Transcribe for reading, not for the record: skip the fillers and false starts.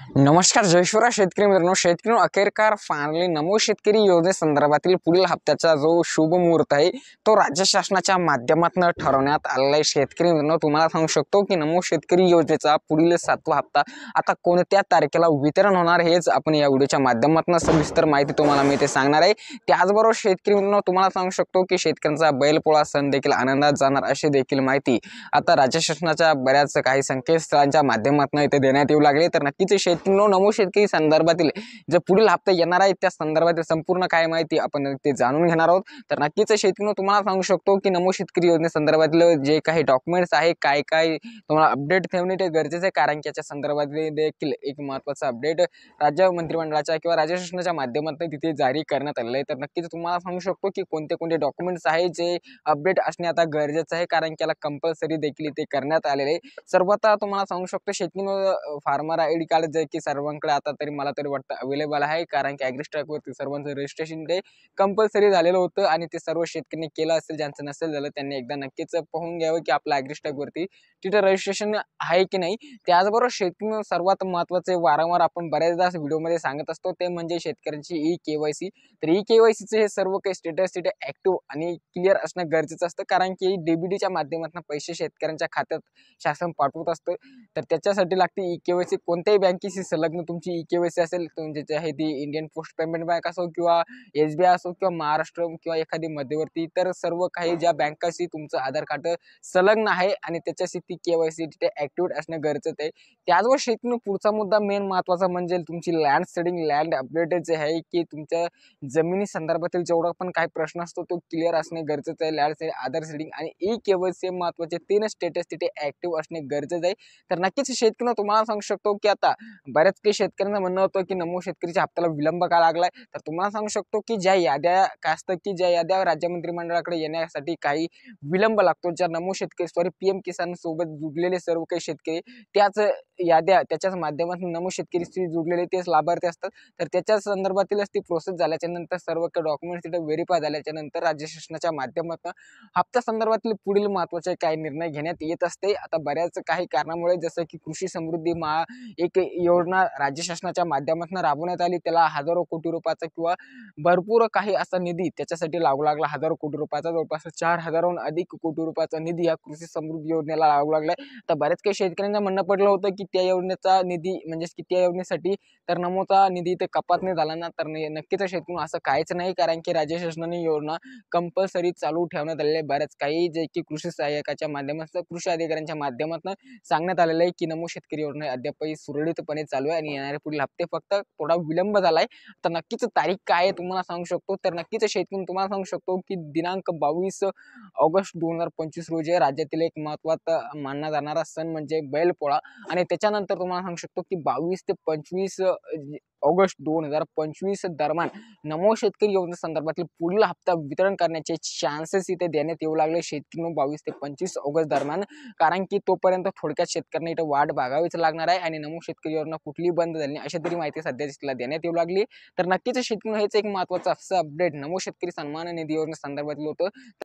नमस्कार जय शिवराय शेतकरी मित्रांनो, शेतकरी अखेरकार फायनली नमो शेतकरी योजनेसंदर्भातील पुढील हप्त्याचा जो शुभ मुहूर्त आहे तो राज्य शासनाच्या माध्यमातून ठरवण्यात आलेला आहे। शेतकरी मित्रांनो, तुम्हाला सांगू शकतो की नमो शेतकरी योजनेचा पुढील 7वा हप्ता आता कोणत्या तारखेला वितरण होणार हेच आपण या व्हिडिओच्या माध्यमातून सविस्तर माहिती तुम्हाला मी ते सांगणार आहे। त्याचबरोबर शेतकरी मित्रांनो, तुम्हाला सांगू शकतो की शेतकऱ्यांचा बैलपोळा सण देखील आनंदात जाणार अशी देखील माहिती आता राज्य शासनाच्या बऱ्याच काही संकेतस्थळांच्या माध्यमातून इथे देण्यात येऊ लागले। तर नक्कीच नमो शेतकरी संदर्भातील जे पुढील हप्ते येणार आहे त्या संदर्भातील संपूर्ण काय माहिती आपण ते जाणून घेणार आहोत। तर नक्कीच शेतकरी तुम्हाला सांगू शकतो की नमो शेतकरी योजनेसंदर्भातील जे काही डॉक्युमेंट्स आहे काय काय तुम्हाला अपडेट ठेवणे ते गरजेचे आहे, कारण की याच्या संदर्भातील देखील एक महत्त्वाचा अपडेट राज्य मंत्रिमंडळाच्या किंवा राज्य शासनाच्या माध्यमातून तिथे जारी करण्यात आले आहे। तर नक्कीच तुम्हाला सांगू शकतो की कोणते कोणते डॉक्युमेंट्स आहे जे अपडेट असणे आता गरजेचं आहे, कारण की याला कंपल्सरी देखील इथे करण्यात आलेले आहे। सर्वता तुम्हाला सांगू शकतो शेतकरी फार्मर आयडी कार्ड जे की सर्वांकडे आता तरी मला तरी वाटतं अवेलेबल आहे, कारण की ॲग्रीस्टॅक वरती सर्वांचं रजिस्ट्रेशन ते कंपल्सरी झालेलं होतं आणि ते सर्व शेतकऱ्यांनी केलं असेल, ज्यांचं नसेल झालं त्यांनी एकदा नक्कीच पाहून घ्यावं की आपलं ॲग्रीस्टॅक वरती तिथे रजिस्ट्रेशन आहे की नाही। त्याचबरोबर शेतकरी सर्वात महत्त्वाचे वारंवार आपण बऱ्याचदा व्हिडिओमध्ये सांगत असतो ते म्हणजे शेतकऱ्यांची ई-केवायसी। तर ई-केवायसीचे हे सर्व काही स्टेटस तिथे ॲक्टिव्ह आणि क्लिअर असणं गरजेचं असतं, कारण की डीबीटीच्या माध्यमातून पैसे शेतकऱ्यांच्या खात्यात शासन पाठवत असतं। तर त्याच्यासाठी लागते ई-केवायसी। कोणत्याही बँकेशी संलग्न तुमची ई-केवायसी असेल तुमची आहे ती इंडियन पोस्ट पेमेंट बँक असो किंवा एसबीआय असो किंवा महाराष्ट्र किंवा एखादी मध्यवर्ती, तर सर्व काही ज्या बँकाशी तुमचं आधार कार्ड संलग्न आहे आणि त्याच्याशी ती केवायसी तिथे ऍक्टिव्ह असणं गरजेचं आहे। त्याचबरोबर शेतकरी पुढचा मुद्दा मेन महत्त्वाचा म्हणजे तुमची लँड सेडिंग लँड अपडेट जे आहे की तुमच्या जमिनी संदर्भातील जेवढा पण काही प्रश्न असतो तो क्लिअर असणे गरजेचं आहे। लँड सेडिंग आधार सेडिंग आणि ई-केवायसी महत्त्वाचे 3 स्टेटस तिथे ऍक्टिव्ह असणे गरजेचं आहे। तर नक्कीच शेतकरी तुम्हाला सांगू शकतो की आता बऱ्याच काही शेतकऱ्यांचं म्हणणं होतं की नमो शेतकरीच्या हप्त्याला विलंब का लागलाय। तर तुम्हाला सांगू शकतो की ज्या याद्या काय असतं की ज्या याद्या राज्य मंत्रिमंडळाकडे येण्यासाठी काही विलंब लागतो, ज्या नमो शेतकरी पीएम किसान सोबत जुडलेले सर्व काही शेतकरी त्याच याद्या त्याच्याच माध्यमातून नमो शेतकरीशी जुडलेले तेच लाभार्थी असतात। तर त्याच्या संदर्भातीलच ती प्रोसेस झाल्याच्या नंतर सर्व काही डॉक्युमेंट्स तिथे व्हेरीफाय झाल्याच्या नंतर राज्य शासनाच्या माध्यमातून हप्त्या संदर्भातील पुढील महत्त्वाचे काही निर्णय घेण्यात येत असते। आता बऱ्याच काही कारणामुळे जसं की कृषी समृद्धी एक योजना राज्य शासनाच्या माध्यमातून राबवण्यात आली, त्याला हजारो कोटी रुपयाचा किंवा भरपूर काही असा निधी त्याच्यासाठी लागू लागला। हजारो कोटी रुपयाचा जवळपास 4,000हून अधिक कोटी रुपयाचा निधी या कृषी समृद्धी योजनेला लागू लागलाय। तर बऱ्याच काही शेतकऱ्यांचं म्हणणं पडलं होतं की त्या योजनेचा निधी म्हणजे की त्या योजनेसाठी तर नमोचा निधी ते कपात नाही झाला ना, तर नक्कीच शेतकरी असं काहीच नाही, कारण की राज्य शासनाने योजना कंपल्सरी चालू ठेवण्यात आलेली आहे। बऱ्याच काही जे की कृषी सहाय्यकाच्या माध्यमातून कृषी अधिकाऱ्यांच्या माध्यमातून सांगण्यात आलेलं आहे की नमो शेतकरी योजना अद्यापही सुरळीतपणे चालू आहे आणि येणारे पुढील हप्ते फक्त थोडा विलंब झालाय। तर नक्कीच तारीख काय आहे तुम्हाला सांगू शकतो। तर नक्कीच शेतकरी तुम्हाला सांगू शकतो की दिनांक 22 ऑगस्ट 2025 रोजी राज्यातील एक महत्त्वाचा मानला जाणारा सण म्हणजे बैलपोळा आणि त्याच्यानंतर तुम्हाला सांगू शकतो की 22 ते 25 ऑगस्ट 2025 दरम्यान नमो शेतकरी योजनेसंदर्भातील पुढील हप्ता वितरण करण्याचे चान्सेस इथे देण्यात येऊ लागले शेतकरी 22 ते 25 ऑगस्ट दरम्यान, कारण की तोपर्यंत थोडक्यात शेतकऱ्यांना इथे वाट बघावीच लागणार आहे आणि नमो शेतकरी योजना कुठलीही बंद झाली नाही अशी तरी माहिती सध्या तिला देण्यात येऊ लागली। तर नक्कीच शेतकरी हेच एक महत्त्वाचं असं अपडेट नमो शेतकरी सन्मान निधी योजनेसंदर्भातील होतं।